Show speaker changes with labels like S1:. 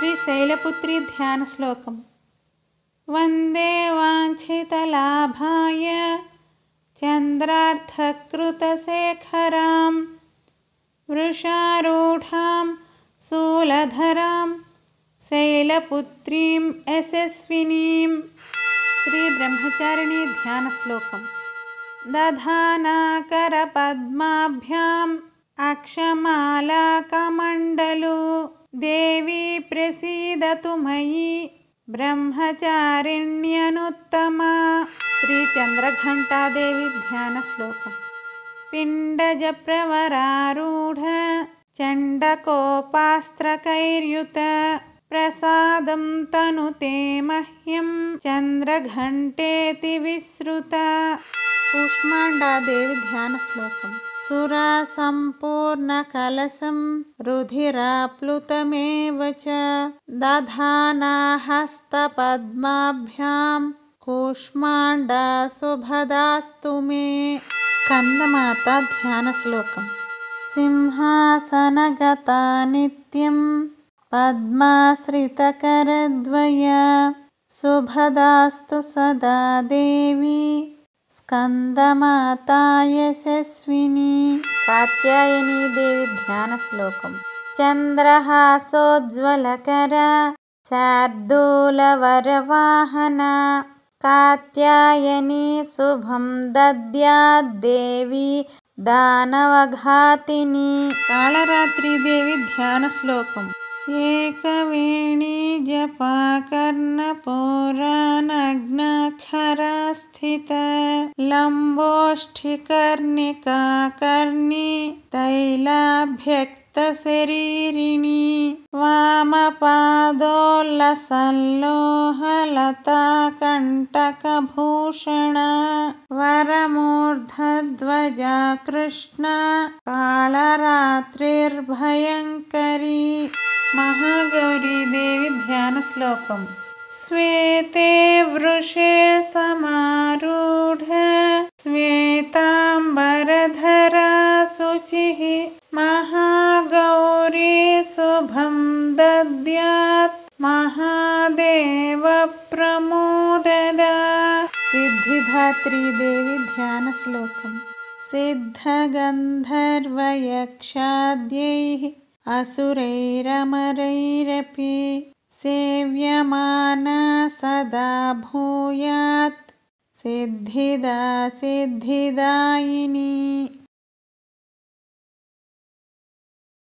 S1: श्रीशैलपुत्री ध्यानश्लोकम्। वन्दे वाञ्छितलाभाय चन्द्रार्थकृतशेखरां वृषारूढां शूलधरां शैलपुत्रीं यशस्विनीं। श्रीब्रह्मचारिणी ध्यानश्लोकम्। दधानाकरपद्माभ्याम् अक्षमालाकमण्डलू देवी प्रसीदतु मयि ब्रह्मचारिण्यनुत्तमा। श्रीचन्द्रघण्टादेवी ध्यानश्लोकम्। पिण्डजप्रवरारूढ चण्डकोपास्त्रकैर्युत प्रसादं तनुते मह्यं चन्द्रघण्टेति विश्रुता। कूष्माण्डादेवी ध्यानश्लोकम्। सुरासम्पूर्णकलशं रुधिराप्लुतमेव च दधाना हस्तपद्माभ्यां कूष्माण्डा शुभदास्तु मे। स्कन्दमाता ध्यानश्लोकम्। सिंहासनगता नित्यं पद्माश्रितकरद्वया शुभदास्तु सदा देवी स्कन्दमाता यशस्विनी। कात्यायनी देवी ध्यानश्लोकम्। चन्द्रहासोज्ज्वलकरा शार्दूलवरवाहना कात्यायनी शुभं दद्याद्देवी दानवघातिनी। कालरात्रि देवी ध्यानश्लोकम्। एकवेणी जपा कर्णपूरानग्नाखरा स्थित लम्बोष्ठिकर्णिका कर्णी तैलाभ्यक्तशरीरिणी वामपादोल्लसल्लोहलताकण्टकभूषणा वरमूर्धध्वजा कृष्णा कालरात्रिर्भयङ्करी। महागौरी देवी ध्यानश्लोकम्। श्वेते वृषे समारूढ श्वेताम्बरधरा शुचिः महागौरी शुभं दद्यात् महादेव प्रमोददा। सिद्धिदात्री देवी ध्यानश्लोकम्। सिद्धगन्धर्वयक्षाद्यैः असुरैरमरैरपि सेव्यमाना सदा भूयात् सिद्धिदा सिद्धिदायिनी।